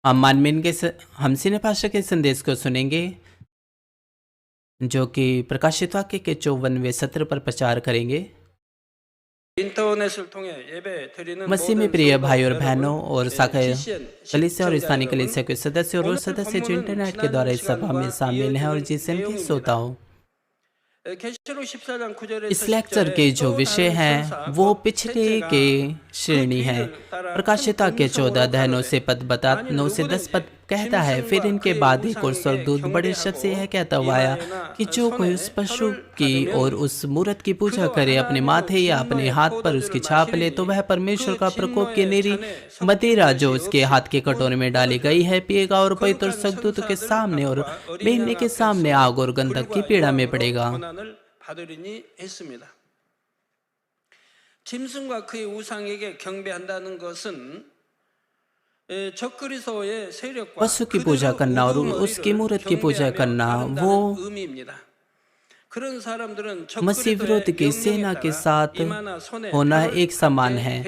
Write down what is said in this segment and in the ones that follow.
हम मानमीन के हम सिने भाषा के संदेश को सुनेंगे, जो कि प्रकाशित वाक्य के 54वें सत्र पर प्रचार करेंगे। मसीह में प्रिय भाई और बहनों और शाखा कलीसिया और स्थानीय कलीसिया के सदस्य और सदस्य जो इंटरनेट के द्वारा इस सभा में शामिल हैं और जिसन के श्रोताओं, इस लेक्चर के जो विषय हैं वो पिछले के श्रेणी है। प्रकाशित के 14 अध्याय 9 से 10 पद कहता है, फिर इनके बाद एक और स्वर्गदूत बड़े शब्द से यह कहता हुआ आया कि जो कोई उस पशु की और उस मूर्त की पूजा करे, अपने माथे या अपने हाथ पर उसकी छाप ले, तो वह परमेश्वर का प्रकोप की निरी मदिरा जो उसके हाथ के कटोरे में डाली गई है पिएगा और पवित्र स्वर्गदूत के सामने और मेमने के सामने आग और गंधक की पीड़ा में पड़ेगा। 짐승과 그의 우상에게 경배한다는 것은 적그리스도의 세력과 पशु की पूजा करना और उसकी मूर्त की पूजा करना वो मसीह विरोध की सेना के साथ होना एक समान है।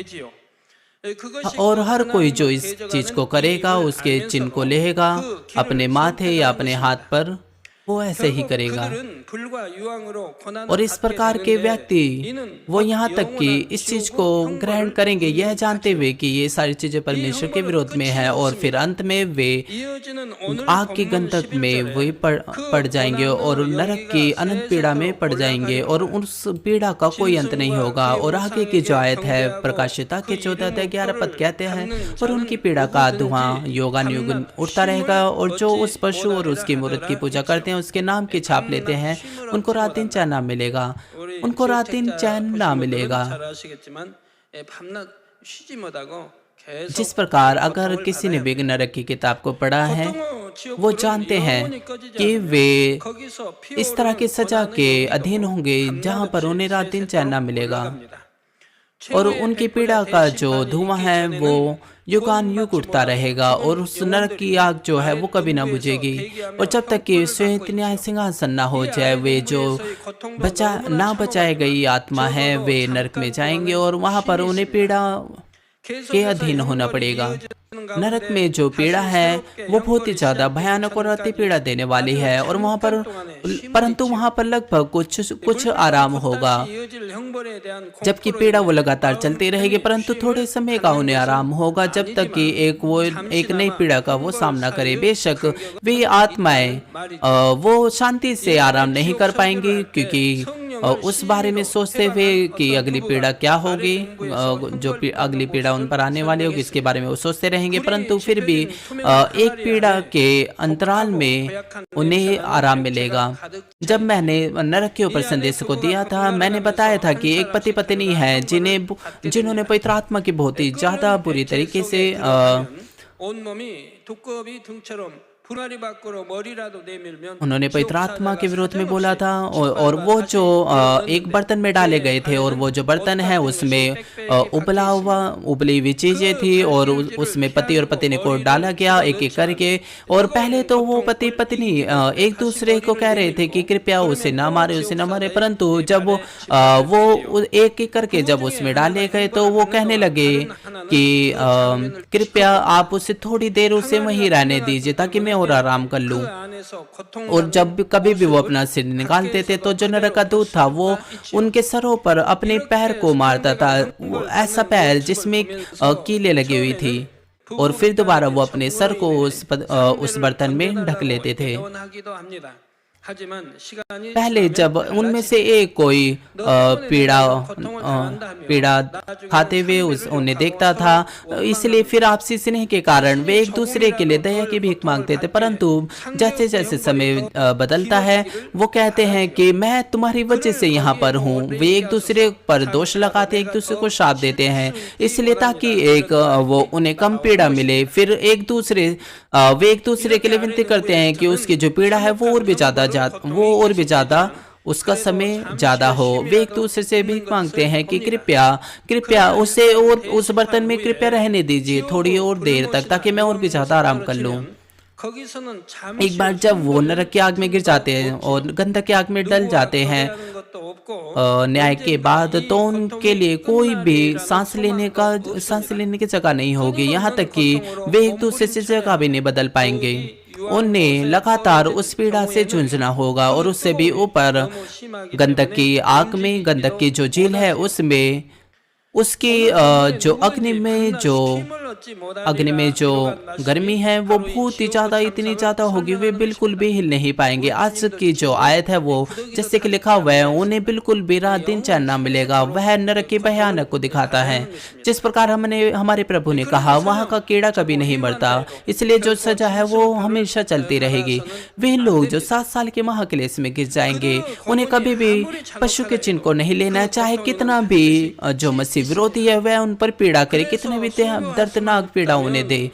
और हर कोई जो इस चीज को करेगा उसके चिन्ह को लेगा अपने माथे या अपने हाथ पर, वो ऐसे ही करेगा। और इस प्रकार के व्यक्ति वो यहाँ तक कि इस चीज को ग्रहण करेंगे यह जानते हुए कि ये सारी चीजें परमेश्वर के विरोध में है, और फिर अंत में वे आग की गंधक में वही पड़ जाएंगे और नरक की अनंत पीड़ा में पड़ जाएंगे और उस पीड़ा का कोई अंत नहीं होगा। और आगे की जो आयत है प्रकाशिता के 14 अध्याय 11 पद कहते हैं, और उनकी पीड़ा का धुआं युगानुयुग उठता रहेगा, और जो उस पशु और उसकी मूर्त की पूजा करते हैं उसके नाम की छाप लेते हैं उनको रात दिन चैन ना मिलेगा, उनको रात दिन चैन ना मिलेगा। जिस प्रकार अगर किसी ने भी नरक की किताब को पढ़ा है वो जानते हैं कि वे इस तरह की सजा के अधीन होंगे जहां पर उन्हें रात दिन चैन ना मिलेगा, और उनकी पीड़ा का जो धुआं है वो युगान युग उठता रहेगा, और उस नरक की आग जो है वो कभी ना बुझेगी। और जब तक कि श्वेत न्याय सिंहासन ना हो जाए, वे जो बचाए गई आत्मा है वे नरक में जाएंगे और वहां पर उन्हें पीड़ा के अधीन होना पड़ेगा। नरक में जो पीड़ा है वो बहुत ही ज्यादा भयानक और अति पीड़ा देने वाली है, और वहां पर परंतु वहां पर लगभग कुछ आराम होगा, जबकि पीड़ा वो लगातार चलती रहेगी, परंतु थोड़े समय का उन्हें आराम होगा जब तक कि एक नई पीड़ा का वो सामना करे। बेशक वे आत्माएं वो शांति से आराम नहीं कर पाएंगी, क्योंकि उस बारे में सोचते हुए कि अगली पीड़ा क्या होगी, जो अगली पीड़ा उन पर आने वाली होगी इसके बारे में वो सोचते रहेंगे, परंतु फिर भी एक पीड़ा के अंतराल में उन्हें आराम मिलेगा। जब मैंने नरक के ऊपर संदेश को दिया था, मैंने बताया था कि एक पति पत्नी है जिन्होंने पवित्र आत्मा की बहुत ही ज्यादा बुरी तरीके से उन्होंने पवित्र आत्मा के विरोध में बोला था, और वो जो एक बर्तन में डाले गए थे, और वो जो बर्तन है उसमें उबली हुई चीजें थी, और उसमें पति और पत्नी को डाला गया एक एक करके। और पहले तो वो पति पत्नी एक दूसरे को कह रहे थे कि कृपया उसे ना मारे, परंतु जब वो एक एक करके जब उसमें डाले गए तो वो कहने लगे कि कृपया आप उसे थोड़ी देर उसे वहीं रहने दीजिए ताकि मैं और आराम कर लूं। और जब कभी भी वो अपना सिर निकालते थे तो जो नरक का दूत था वो उनके सरों पर अपने पैर को मारता था, ऐसा पैर जिसमें कीलें लगी हुई थी, और फिर दोबारा वो अपने सर को उस बर्तन में ढक लेते थे। पहले जब उनमें से एक कोई पीड़ा खाते हुए उन्हें देखता था, इसलिए फिर आपसी स्नेह के कारण वे एक दूसरे के लिए दया की भीख मांगते थे, परंतु जैसे जैसे समय बदलता है वो कहते हैं कि मैं तुम्हारी वजह से यहाँ पर हूँ। वे एक दूसरे पर दोष लगाते, एक दूसरे को श्राप देते हैं, इसलिए ताकि वो उन्हें कम पीड़ा मिले। फिर वे एक दूसरे के लिए विनती करते हैं कि उसकी जो पीड़ा है वो और भी ज्यादा उसका समय ज्यादा हो। वे एक दूसरे से भी मांगते हैं कि कृपया उसे और उस बर्तन में कृपया रहने दीजिए थोड़ी और देर तक, ताकि मैं और भी ज्यादा आराम कर लूं। एक बार जब वो नरक की आग में गिर जाते हैं और गंधक की आग में डल जाते हैं न्याय के बाद तो उनके लिए कोई भी सांस लेने की जगह नहीं होगी, यहाँ तक कि वे एक दूसरे से जगह भी नहीं बदल पाएंगे। उन्हें लगातार उस पीड़ा से जूझना होगा और उससे भी ऊपर गंधक की आग में, गंधक की जो झील है उसमें, उसकी जो अग्नि में जो गर्मी है वो बहुत ही ज्यादा, इतनी ज्यादा होगी वे बिल्कुल भी हिल नहीं पाएंगे। आज की जो आयत है वो जैसे कि लिखा हुआ है, उन्हें बिल्कुल भी रात दिन चैन ना मिलेगा। वह नरक के भयानक को दिखाता है। जिस प्रकार हमारे प्रभु ने कहा वहाँ का कीड़ा कभी नहीं मरता, इसलिए जो सजा है वो हमेशा चलती रहेगी। वे लोग जो 7 साल के महाक्लेश में गिर जाएंगे, उन्हें कभी भी पशु के चिन्ह को नहीं लेना, चाहे कितना भी जो मसीह विरोधी है वह उन पर पीड़ा करे, कितने भी दर्दनाक पीड़ा उन्हें दे,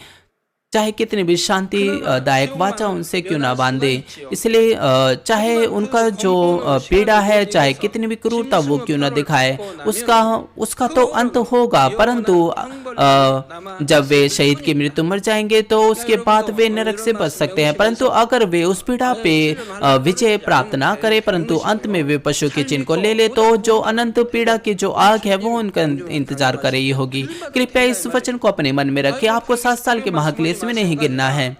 चाहे कितनी भी शांतिदायक वाचा उनसे क्यों ना बांधे। इसलिए चाहे उनका जो पीड़ा है, चाहे कितनी भी क्रूरता वो क्यों ना दिखाए, उसका तो अंत होगा। परंतु जब वे शहीद की मृत्यु मर जाएंगे तो उसके बाद वे नरक से बच सकते हैं। परंतु अगर वे उस पीड़ा पे विजय प्राप्त ना करे, परंतु अंत में वे पशु के चिन्ह को ले ले, तो जो अनंत पीड़ा की जो आग है वो उनका इंतजार कर रही होगी। कृपया इस वचन को अपने मन में रखिए। आपको 7 साल के महाक्लेश में नहीं गिरना है,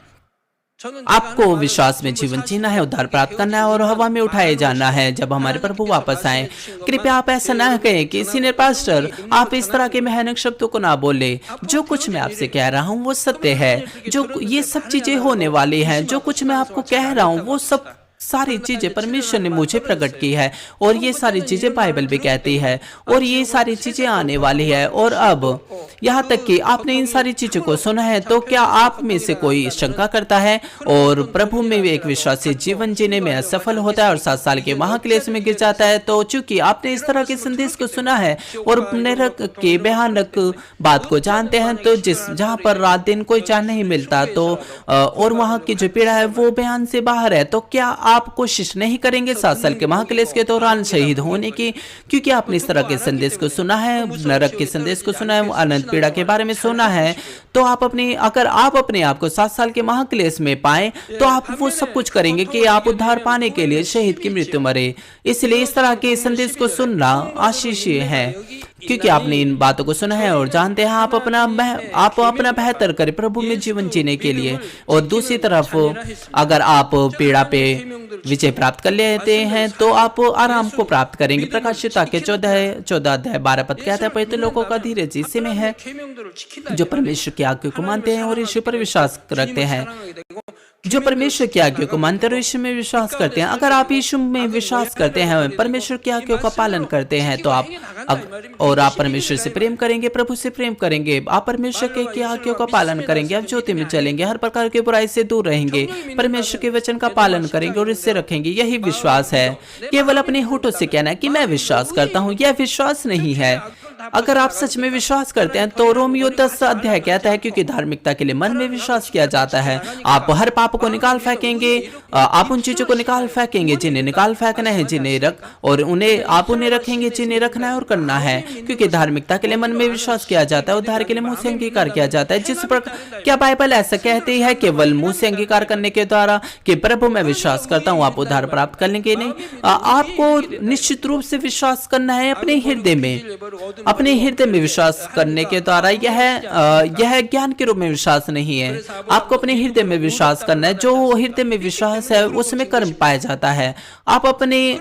आपको विश्वास में जीवन जीना है, उद्धार प्राप्त करना है और हवा में उठाए जाना है जब हमारे प्रभु वापस आए। कृपया आप ऐसा ना कहें कि सीनियर पास्टर आप इस तरह के भयानक शब्दों को ना बोले। जो कुछ मैं आपसे कह रहा हूँ वो सत्य है, जो ये सब चीजें होने वाली हैं, जो कुछ मैं आपको कह रहा हूँ वो सब सारी चीजें परमेश्वर ने मुझे प्रकट की है और ये सारी चीजें बाइबल भी कहती है और ये सारी चीजें आने वाली है। और अब यहाँ तक कि आपने इन सारी चीजों को सुना है, तो क्या आप में से कोई शंका करता है और प्रभु में एक विश्वासी जीवन जीने में असफल होता है और 7 साल के महाक्लेश में गिर जाता है? तो चूंकि आपने इस तरह के संदेश को सुना है और नरक के भयानक बात को जानते हैं, तो जहाँ पर रात दिन कोई चैन नहीं मिलता, तो और वहाँ की जो पीड़ा है वो बयान से बाहर है, तो क्या आप कोशिश नहीं करेंगे 7 साल के महाक्लेश के दौरान शहीद होने की? क्योंकि आपने इस तरह के संदेश को सुना है, नरक के संदेश को सुना है, अनंत पीड़ा के बारे में सुना है, तो अगर आप अपने आप को 7 साल के महाक्लेश में पाएं, तो आप वो सब कुछ करेंगे कि आप उद्धार पाने के लिए शहीद की मृत्यु मरे। इसलिए इस तरह के संदेश को सुनना आशीषीय है, क्योंकि आपने इन बातों को सुना है और जानते हैं आप अपना बेहतर करें प्रभु में जीवन जीने के लिए। और दूसरी तरफ अगर आप पीड़ा पे विजय प्राप्त कर लेते हैं तो आप आराम को प्राप्त करेंगे। प्रकाशित के 14 अध्याय 12 पद कहता है, पवित्र लोगों का धीरज इसी में है जो परमेश्वर की आज्ञा को मानते हैं और यीशु पर विश्वास रखते हैं। जो परमेश्वर की आज्ञा को मानते हैं और यीशु में विश्वास करते हैं। अगर आप यीशु में विश्वास करते हैं, परमेश्वर की आज्ञा का पालन करते हैं, तो आप परमेश्वर से प्रेम करेंगे, प्रभु से प्रेम करेंगे, आप परमेश्वर की आज्ञा का पालन करेंगे, आप ज्योति में चलेंगे, हर प्रकार की बुराई से दूर रहेंगे, परमेश्वर के वचन का पालन करेंगे और इससे रखेंगे। यही विश्वास है। केवल अपने होठों से कहना है कि मैं विश्वास करता हूँ, यह विश्वास नहीं है। अगर आप सच में विश्वास करते हैं तो रोमियो 10 अध्याय कहता है, क्योंकि धार्मिकता के लिए मन में विश्वास किया जाता है। आप हर पाप को निकाल फेंकेंगे, आप उन चीजों को निकाल फेंकेंगे जिन्हें निकाल फेंकना है, और आप उन्हें रखेंगे जिन्हें रखना है और करना है। क्योंकि धार्मिकता के लिए मन में विश्वास किया जाता है, उद्धार के लिए मुंह से अंगीकार किया जाता है। जिस प्रकार क्या बाइबल ऐसा कहती है केवल मुंह से अंगीकार करने के द्वारा कि प्रभु मैं विश्वास करता हूँ आप उद्धार प्राप्त कर लेंगे? नहीं, आपको निश्चित रूप से विश्वास करना है अपने हृदय में विश्वास करने के द्वारा। यह ज्ञान के रूप में विश्वास नहीं है। आपको अपने हृदय में विश्वास करना है। जो हृदय में विश्वास है उसमें कर्म पाया जाता है। आप अपने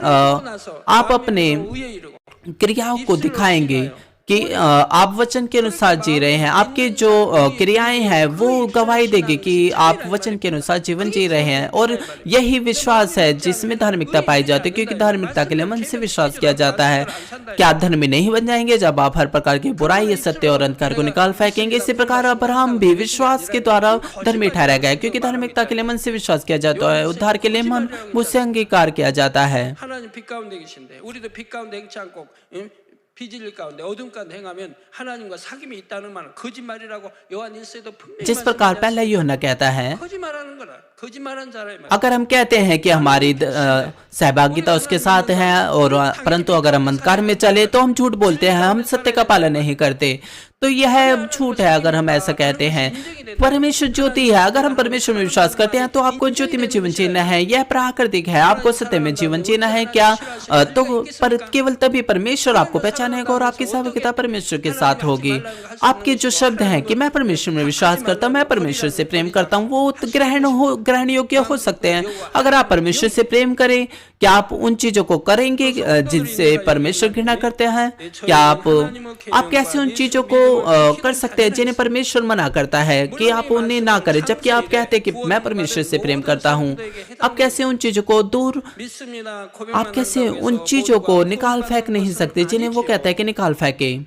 क्रियाओं को दिखाएंगे कि आप वचन के अनुसार जी रहे हैं। आपके जो क्रियाएं हैं वो गवाही देगी कि आप वचन के अनुसार जीवन जी रहे हैं। और यही विश्वास है जिसमें धार्मिकता पाई जाती है, क्योंकि धार्मिकता के लिए मन से विश्वास किया जाता है। क्या धर्मी नहीं बन जाएंगे जब आप हर प्रकार की बुराई, सत्य और अंधकार को निकाल फेंकेंगे? इसी प्रकार अब्राहम भी विश्वास के द्वारा धर्मी ठहराया गया, क्योंकि धार्मिकता के लिए मन से विश्वास किया जाता है, उद्धार के लिए मन मुझसे अंगीकार किया जाता है। जिस प्रकार पहला यूहन्ना कहता है, अगर हम कहते हैं कि हमारी सहभागिता उसके साथ है और परंतु अगर हम अंधकार में चले तो हम झूठ बोलते हैं, हम सत्य का पालन नहीं करते। तो यह झूठ है अगर हम ऐसा कहते हैं। परमेश्वर ज्योति है, अगर हम परमेश्वर में विश्वास करते हैं तो आपको ज्योति में जीवन जीना है, यह प्राकृतिक है। आपको सत्य में जीवन जीना है क्या? तो पर केवल तभी परमेश्वर आपको पहचानेगा और आपकी सहभागिता परमेश्वर के साथ होगी। आपके जो शब्द हैं कि मैं परमेश्वर में विश्वास करता हूँ, मैं परमेश्वर से प्रेम करता हूँ, वो ग्रहण योग्य हो सकते हैं। अगर आप परमेश्वर से प्रेम करें, क्या आप उन चीजों को करेंगे जिनसे परमेश्वर घृणा करते हैं? क्या आप कैसे उन चीजों को कर सकते हैं जिन्हें परमेश्वर मना करता है कि आप उन्हें ना करें, जबकि आप कहते हैं कि मैं परमेश्वर से प्रेम करता हूं? आप कैसे उन चीजों को आप कैसे उन चीजों को निकाल फेंक नहीं सकते जिन्हें वो कहता है कि निकाल फेंके?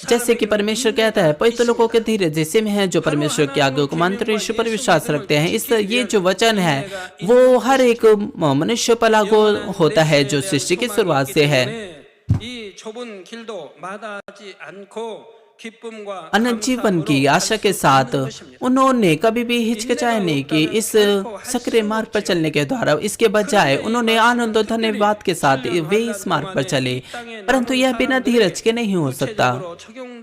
जैसे कि परमेश्वर कहता है, पवित्र लोगों के धीरज ऐसे में है जो परमेश्वर के आगे को मंत्र यीशु पर विश्वास रखते हैं। इस ये जो वचन है वो हर एक मनुष्य पर लागू होता है जो सृष्टि की शुरुआत से है। अनंत जीवन की आशा के साथ उन्होंने कभी भी हिचकिचाया नहीं कि इस सक्रिय मार्ग पर चलने के द्वारा, इसके बजाय उन्होंने आनंद और धन्यवाद के साथ वे इस मार्ग पर चले। परंतु यह बिना धीरज के नहीं हो सकता।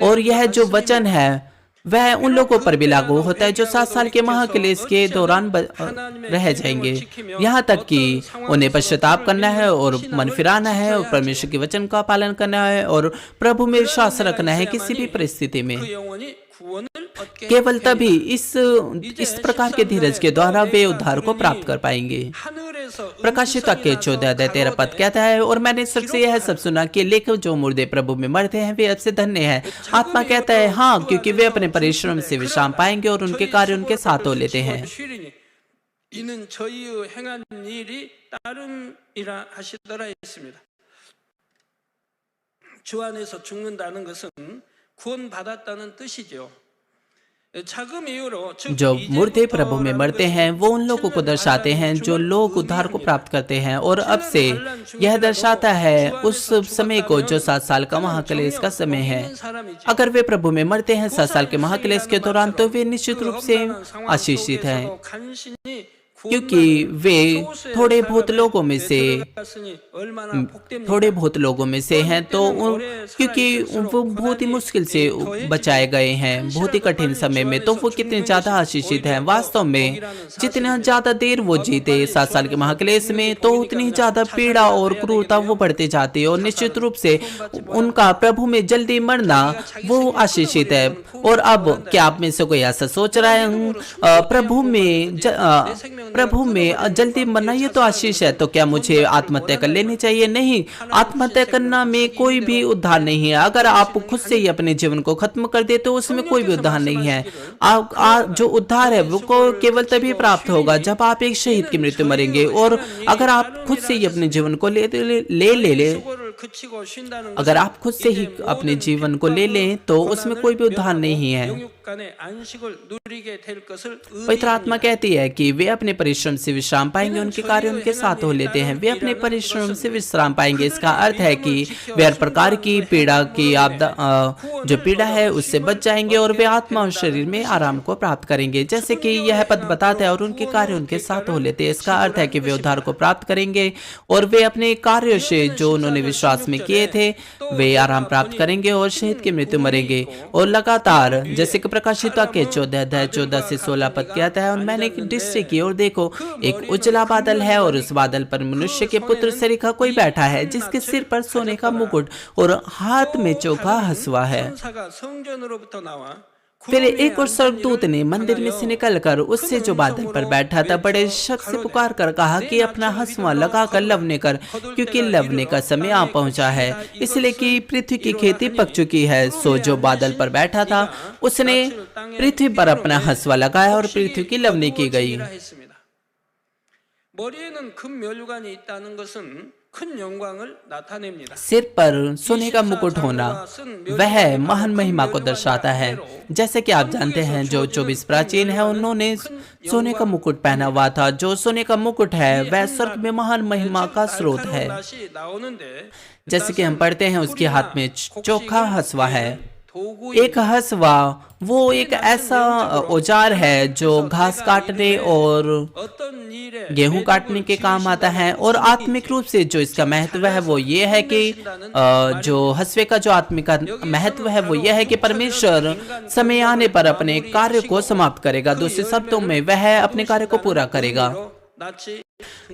और यह जो वचन है वह उन लोगों पर भी लागू होता है जो 7 साल के महाक्लेश के दौरान रह जाएंगे, यहाँ तक कि उन्हें पश्चाताप करना है और मन फिराना है और परमेश्वर के वचन का पालन करना है और प्रभु में विश्वास रखना है किसी भी परिस्थिति में। केवल तभी इस प्रकार के धीरज के द्वारा वे उद्धार को प्राप्त कर पाएंगे। प्रकाशित वाक्य 14:13 पद कहता है, और मैंने स्वर्ग से यह सब सुना कि लेकिन जो मुर्दे प्रभु में मरते हैं वे अब से धन्य हैं। आत्मा कहता है हाँ, क्योंकि वे अपने परिश्रम से विश्राम पाएंगे और उनके कार्य उनके साथ हो लेते हैं। 주 안에서 죽는다는 것은 구원받았다는 뜻이죠. जो मुर्दे प्रभु में मरते हैं वो उन लोगों को दर्शाते हैं जो लोग उद्धार को प्राप्त करते हैं, और अब से यह दर्शाता है उस समय को जो 7 साल का महाक्लेश का समय है। अगर वे प्रभु में मरते हैं 7 साल के महाक्लेश के दौरान तो वे निश्चित रूप से आशीषित हैं, क्योंकि वे थोड़े बहुत लोगों में से हैं। तो क्योंकि वो बहुत ही मुश्किल से बचाए गए हैं, बहुत ही कठिन समय में, तो वो कितने ज्यादा आशीषित हैं। वास्तव में जितना ज्यादा देर वो जीते 7 साल के महाक्लेश में, तो उतनी ज्यादा पीड़ा और क्रूरता वो बढ़ते जाती है, और निश्चित रूप से उनका प्रभु में जल्दी मरना वो आशीषित है। और अब क्या आप में से कोई ऐसा सोच रहा है प्रभु में जल्दी मरना ये तो आशीष है, तो क्या मुझे आत्महत्या कर लेनी चाहिए? नहीं, आत्महत्या करना में कोई भी उद्धार नहीं है। अगर आप खुद से ही अपने जीवन को खत्म कर देते हो उसमें कोई भी उद्धार नहीं है। जो उद्धार है वो को केवल तभी प्राप्त होगा जब आप एक शहीद की मृत्यु मरेंगे। और अगर आप खुद से ही अपने जीवन को अगर आप खुद से ही अपने जीवन को ले लें तो उसमें कोई भी उद्धार नहीं है। पवित्र आत्मा कहती है कि वे अपने परिश्रम से विश्राम पाएंगे, उनके कार्य उनके साथ हो लेते हैं। वे अपने परिश्रम से विश्राम पाएंगे, इसका अर्थ है कि वे हर प्रकार की पीड़ा की जो पीड़ा है उससे बच जाएंगे और वे आत्मा और शरीर में आराम को प्राप्त करेंगे, जैसे कि यह पद बताता है, और उनके कार्य उनके साथ हो लेते हैं। इसका अर्थ है कि वे उद्धार को प्राप्त करेंगे और वे अपने कार्यों से जो उन्होंने विश्वास में किए थे वे आराम प्राप्त करेंगे और शहीद की मृत्यु मरेंगे। और लगातार जैसे कि प्रकाशित वाक्य 14 से 16 पद कहता है, और मैंने एक दृष्टि की और देखो एक उजला बादल है, और उस बादल पर मनुष्य के पुत्र से लिखा कोई बैठा है, जिसके सिर पर सोने का मुकुट और हाथ में चोखा हंसुआ है। फिर एक और स्वर्गदूत ने मंदिर में से निकलकर उससे जो बादल पर बैठा था बड़े शक से पुकार कर कहा कि अपना हंसुआ लगाकर लवने कर, क्योंकि लवने का समय आ पहुंचा है, इसलिए कि पृथ्वी की खेती पक चुकी है। सो जो बादल पर बैठा था उसने पृथ्वी पर अपना हंसुआ लगाया और पृथ्वी की लवनी की गई। सिर पर सोने का मुकुट होना वह महान महिमा को दर्शाता है। जैसे कि आप जानते हैं जो 24 प्राचीन है उन्होंने सोने का मुकुट पहना हुआ था। जो सोने का मुकुट है वह स्वर्ग में महान महिमा का स्रोत है। जैसे कि हम पढ़ते हैं उसके हाथ में चोखा हंसुआ है। 도구인 एक हसवा वो एक ऐसा औजार है जो घास काटने और 어떤 일에 गेहूं काटने के काम आता है। और आत्मिक रूप से जो इसका महत्व है वो ये है कि जो हसवे का जो आत्मिक महत्व है वो यह है कि परमेश्वर समय आने पर अपने कार्य को समाप्त करेगा। दूसरे शब्दों में वह अपने कार्य को पूरा करेगा। 낯이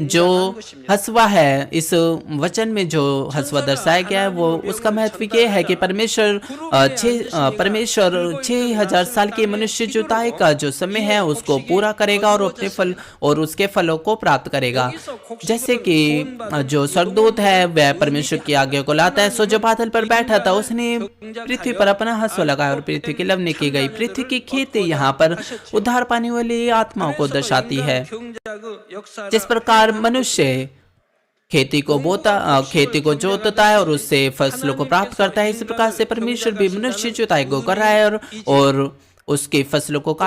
जो हसवा है, इस वचन में जो हसवा दर्शाया गया है वो उसका महत्व ये है कि परमेश्वर 6000 साल के मनुष्य जुताई का जो समय है उसको पूरा करेगा और अपने फल और उसके फलों को प्राप्त करेगा। जैसे कि जो स्वर्गदूत है वह परमेश्वर की आज्ञा को लाता है। सो जो बादल पर बैठा था उसने पृथ्वी पर अपना हसवा लगाया और पृथ्वी की लवने की गई। पृथ्वी की खेती यहाँ पर उद्धार पाने वाली आत्माओं को दर्शाती है। जिस प्रकार मनुष्य खेती को जोतता है और उससे फसलों को प्राप्त करता है, इसी प्रकार से परमेश्वर भी मनुष्य जुताई को कर रहा है और उसकी फसलों को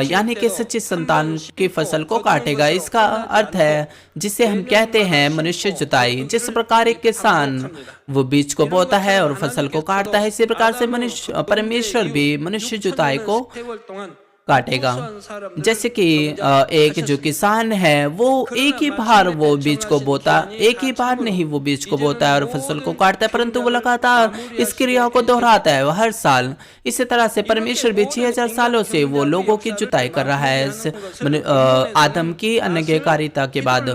यानी कि सच्ची संतान की फसल को काटेगा। इसका अर्थ है जिसे हम कहते हैं मनुष्य जुताई। जिस प्रकार एक किसान वो बीज को बोता है और फसल को काटता है, इसी प्रकार से परमेश्वर भी मनुष्य जुताई को काटेगा। जैसे कि एक जो किसान है वो एक ही बार वो बीज को बोता, एक ही बार नहीं वो बीज को बोता है और फसल को काटता है, परंतु वो लगातार इस क्रिया को दोहराता है हर साल। इसी तरह से परमेश्वर भी 6000 सालों से वो लोगों की जुताई कर रहा है आदम की अनंगकारिता के बाद।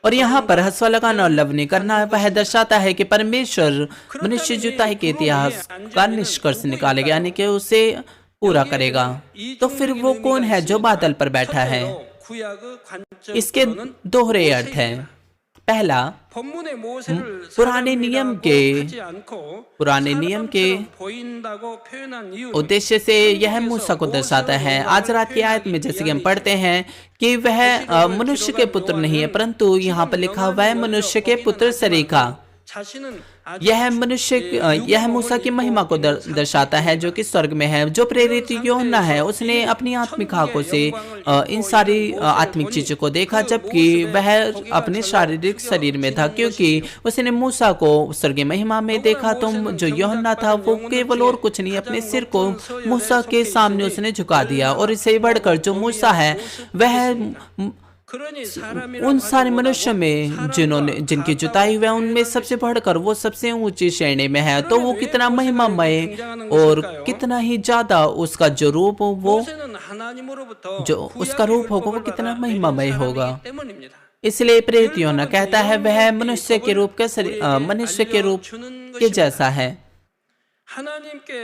और यहाँ पर हसवा लगाना और लवनी करना वह दर्शाता है कि परमेश्वर मनुष्य जुताई के इतिहास का निष्कर्ष निकालेगा, यानी कि उसे पूरा करेगा। तो फिर वो कौन है जो बादल पर बैठा है? इसके दोहरे अर्थ हैं। पहला, पुराने नियम के उद्देश्य से यह मूसा को दर्शाता है। आज रात की आयत में जैसे कि हम पढ़ते हैं कि वह मनुष्य के पुत्र नहीं है, परंतु यहाँ पर लिखा हुआ है मनुष्य के पुत्र सरीखा। यह मूसा की महिमा को दर्शाता है जो कि स्वर्ग में है। जो प्रेरित यूहन्ना है उसने अपनी आत्मिक आंखों से इन सारी आत्मिक चीजों को देखा, जबकि वह अपने शारीरिक शरीर में था, क्योंकि उसने मूसा को स्वर्गीय महिमा में देखा। तो जो यूहन्ना था वो केवल और कुछ नहीं, अपने सिर को मूसा के सामने उसने झुका दिया। और इससे बढ़कर जो मूसा है वह उन सारे मनुष्य में जिनकी जुताई हुई है उनमें सबसे बढ़कर वो सबसे ऊंची श्रेणी में है। तो वो कितना महिमामय और कितना ही ज्यादा उसका जो रूप उसका रूप होगा वो कितना महिमामय होगा। इसलिए प्रेरित यूहन्ना कहता है वह मनुष्य के रूप के जैसा है।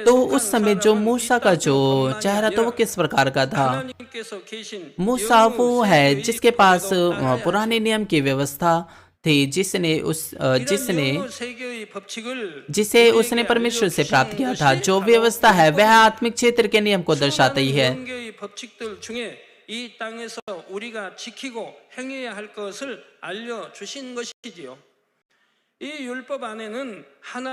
तो उस समय जो मूसा का जो चेहरा था वो किस प्रकार का था? मूसा वो है जिसके पास पुराने नियम की व्यवस्था थी, जिसे उसने परमेश्वर से प्राप्त किया था। जो व्यवस्था है वह आत्मिक क्षेत्र के नियम को दर्शाती है।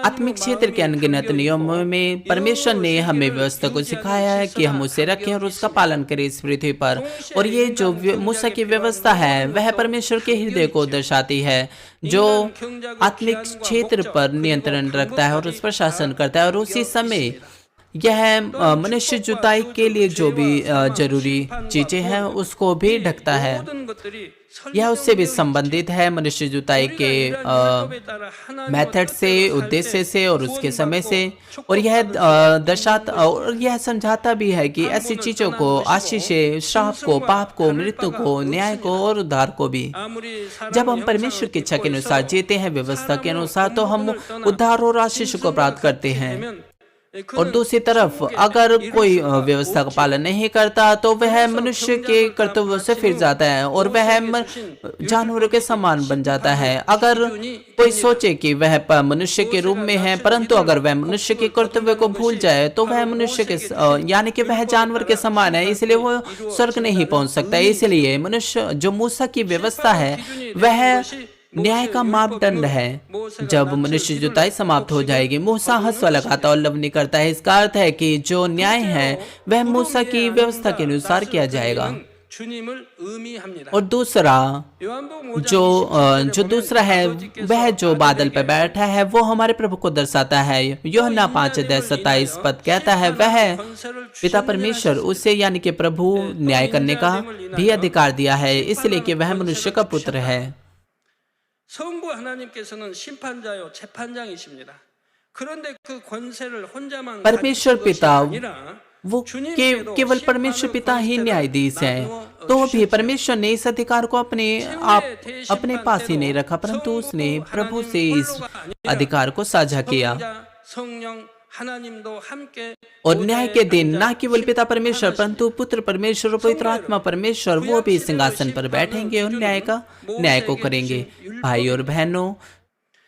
आत्मिक क्षेत्र के अनगिनत नियमों में परमेश्वर ने हमें व्यवस्था को सिखाया है कि हम उसे रखें और उसका पालन करें इस पृथ्वी पर। और ये जो मूसा की व्यवस्था है वह परमेश्वर के हृदय को दर्शाती है, जो आत्मिक क्षेत्र पर नियंत्रण रखता है और उस पर शासन करता है। और उसी समय यह मनुष्य जुताई के लिए जो भी जरूरी चीजें हैं उसको भी ढकता है। यह उससे भी संबंधित है, मनुष्य जुताई के मेथड से, उद्देश्य से और उसके समय से। और यह दर्शाता और यह समझाता भी है कि ऐसी चीजों को, आशीष, श्राप को, पाप को, मृत्यु को, न्याय को और उद्धार को भी, जब हम परमेश्वर की इच्छा के अनुसार जीते हैं, व्यवस्था के अनुसार, तो हम उद्धार और आशीष को प्राप्त करते हैं। और दूसरी तरफ अगर कोई व्यवस्था का पालन नहीं करता तो वह मनुष्य के कर्तव्यों से फिर जाता है और वह जानवरों के समान बन जाता है। अगर कोई सोचे कि वह मनुष्य के रूप में है, परंतु अगर वह मनुष्य के कर्तव्य को भूल जाए तो वह मनुष्य के यानी कि वह जानवर के समान है, इसलिए वो स्वर्ग नहीं पहुंच सकता। इसलिए मनुष्य जो मूसा की व्यवस्था है वह न्याय का मापदंड है। जब मनुष्य जुताई समाप्त हो जाएगी, मूसा हसवा लगाता और लवनी करता है। इसका अर्थ है कि जो न्याय है वह मूसा की व्यवस्था के अनुसार किया जाएगा। 주님을 의미합니다. और दूसरा 요한복음 5장 जो दूसरा है वह जो बादल पर बैठा है वो हमारे प्रभु को दर्शाता है। यूहन्ना 5:27 पद कहता है वह पिता परमेश्वर उसे यानी कि प्रभु न्याय करने का भी अधिकार दिया है, इसलिए कि वह मनुष्य का पुत्र है। 성부 하나님께서는 심판자요 재판장이십니다. 그런데 그 권세를 혼자만 परमेश्वर 가지신 것이 पिता 아니라 वो केवल परमेश्वर पिता ही न्यायाधीश है, तो भी परमेश्वर ने इस अधिकार को अपने पास ही नहीं रखा, परंतु उसने प्रभु से इस अधिकार को साझा किया। 성령 하나님도 함께 और न्याय के दिन न केवल पिता परमेश्वर परंतु पुत्र परमेश्वर और पवित्र आत्मा परमेश्वर वो भी सिंहासन पर बैठेंगे और न्याय को करेंगे। भाई और बहनों,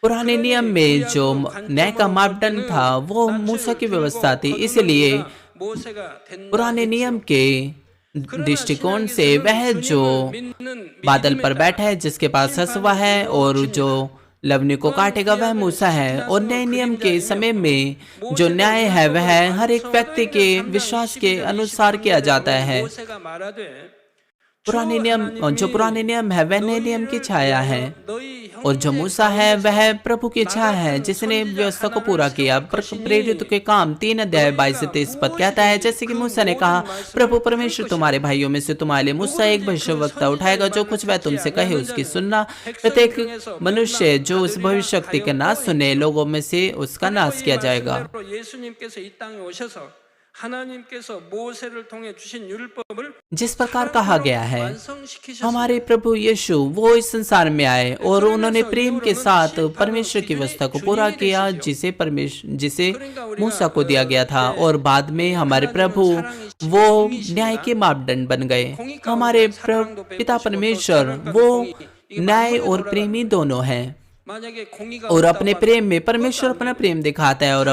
पुराने नियम में जो न्याय का मापदंड था वो मूसा की व्यवस्था थी, इसलिए पुराने नियम के दृष्टिकोण से वह जो बादल पर बैठा है, जिसके पास हसुआ है और जो लवनी को काटेगा वह मूसा है। और नए नियम के समय में जो न्याय है वह हर एक व्यक्ति के विश्वास के अनुसार किया जाता है। पुराने नियम है वह नए नियम की छाया है, और जो मूसा है वह प्रभु की छाया है जिसने व्यवस्था को पूरा किया। प्रेरित के काम 3:22-23 पद कहता है, जैसे कि मूसा ने कहा, प्रभु परमेश्वर तुम्हारे भाइयों में से तुम्हारे लिए मूसा एक भविष्यवक्ता उठाएगा, जो कुछ वह तुमसे कहे उसकी सुनना। प्रत्येक मनुष्य जो उस भविष्यवक्ता के ना सुने, लोगों में से उसका नाश किया जाएगा। जिस प्रकार कहा गया है, हमारे प्रभु यीशु वो इस संसार में आए और उन्होंने प्रेम के साथ परमेश्वर की व्यवस्था को पूरा किया जिसे मूसा को दिया गया था। और बाद में हमारे प्रभु वो न्याय के मापदंड बन गए। हमारे पिता परमेश्वर वो न्याय और प्रेमी दोनों हैं, और अपने प्रेम में परमेश्वर अपना प्रेम दिखाता है, और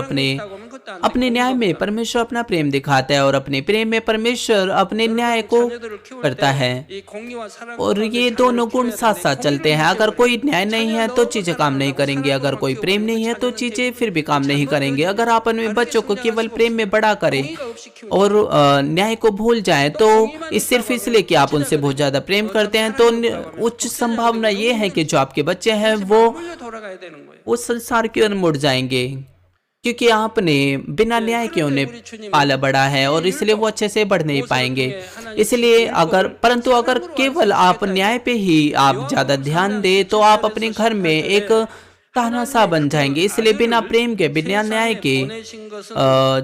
अपने न्याय में परमेश्वर अपना प्रेम दिखाता है, और अपने प्रेम में परमेश्वर अपने न्याय को करता है। और ये दोनों गुण साथ साथ चलते हैं। अगर कोई न्याय नहीं है तो चीजें काम नहीं करेंगे, अगर कोई प्रेम नहीं है तो चीजें फिर भी काम नहीं करेंगे। अगर आप अपने बच्चों को केवल प्रेम में बड़ा करें और न्याय को भूल जाएं, तो सिर्फ इसलिए कि आप उनसे बहुत ज्यादा प्रेम करते हैं, तो उच्च संभावना ये है कि जो आपके बच्चे हैं वो उस संसार की ओर मुड़ जाएंगे, क्योंकि आपने बिना न्याय के उन्हें पाला बड़ा है, और इसलिए वो अच्छे से बढ़ नहीं पाएंगे। इसलिए परंतु अगर केवल आप न्याय पे ही आप ज्यादा ध्यान दे, तो आप अपने घर में एक तानाशाह बन जाएंगे। इसलिए बिना प्रेम के, बिना न्याय के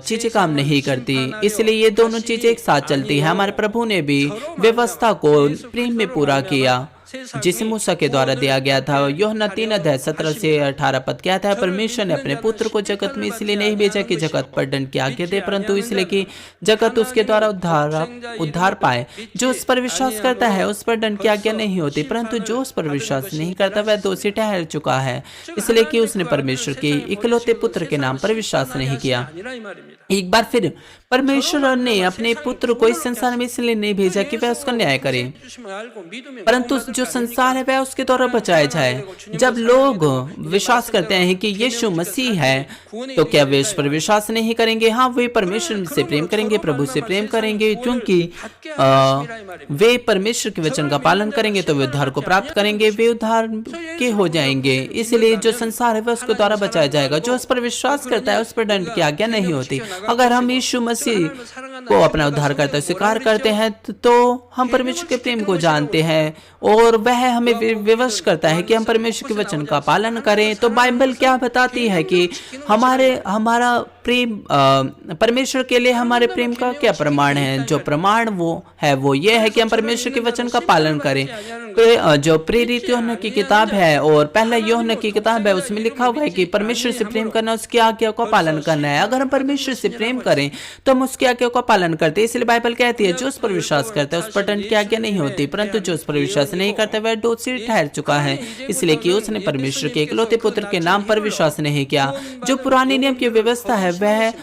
चीजें काम नहीं करती। इसलिए ये दोनों चीजें एक साथ चलती है। हमारे प्रभु ने भी व्यवस्था को प्रेम में पूरा किया जिसे मूसा के द्वारा दिया गया था। यूहन्ना 3:17-18 पद कहता है, परमेश्वर ने अपने पुत्र को जगत में इसलिए नहीं भेजा कि जगत पर दंड की आज्ञा दे, परंतु इसलिए कि जगत उसके द्वारा उद्धार पाए। जो उस पर विश्वास करता है उस पर दंड की आज्ञा नहीं होती, परंतु जो उस पर विश्वास नहीं करता वह दोषी ठहर चुका है, इसलिए कि उसने परमेश्वर के इकलौते पुत्र के नाम पर विश्वास नहीं किया। एक बार फिर परमेश्वर ने अपने पुत्र को इस संसार में इसलिए नहीं भेजा कि वह उसका न्याय करे, परंतु जो संसार है वह उसके द्वारा बचाया जाए। जब लोग विश्वास करते हैं कि यीशु मसीह है, तो क्या वे उस पर विश्वास नहीं करेंगे? हाँ, वे परमेश्वर से प्रेम करेंगे, प्रभु से प्रेम करेंगे, क्योंकि वे परमेश्वर के वचन का पालन करेंगे तो वे उद्धार को प्राप्त करेंगे, वे उद्धार के हो जाएंगे। इसलिए जो संसार है वह उसके द्वारा बचाया जाएगा। जो उस पर विश्वास करता है उस पर दंड की आज्ञा नहीं होती। अगर हम यीशु मसीह को अपना उद्धारकर्ता स्वीकार करते हैं तो हम परमेश्वर के प्रेम को जानते हैं, और वह हमें विवश करता है कि हम परमेश्वर के वचन का पालन करें। तो बाइबल क्या बताती है कि हमारा प्रेम परमेश्वर के लिए हमारे प्रेम का क्या प्रमाण है? जो प्रमाण वो ये है कि हम परमेश्वर के वचन का पालन करें। जो प्रेरित यूहन्ना की किताब है और पहला यूहन्ना की किताब है, उसमें लिखा हुआ है कि परमेश्वर से प्रेम करना, उसकी आज्ञा का पालन करना है। अगर हम परमेश्वर से प्रेम करें तो हम उसकी आज्ञा का पालन करते हैं। इसलिए बाइबल कहती है, जो उस पर विश्वास करता है उस पर दंड की आज्ञा नहीं होती, परंतु जो उस पर विश्वास नहीं करता वह दोषी ठहर चुका है, इसलिए कि उसने परमेश्वर के इकलौते पुत्र के नाम पर विश्वास नहीं किया। जो पुराने नियम की व्यवस्था है वह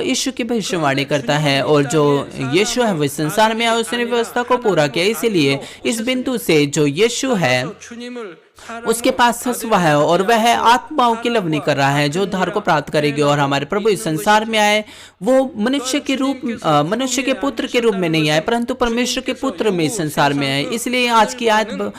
यीशु की भविष्यवाणी करता है, और जो यीशु है वह संसार में आया, उसने व्यवस्था को पूरा किया। इसलिए इस बिंदु से जो यीशु है उसके पास हंसुआ है और वह आत्माओं की लवनी कर रहा है जो उद्धार को प्राप्त करेगी। और हमारे प्रभु इस संसार में आए, वो मनुष्य के पुत्र के रूप में नहीं आए, परंतु परमेश्वर के पुत्र में इस संसार में आए। इसलिए आज की आयत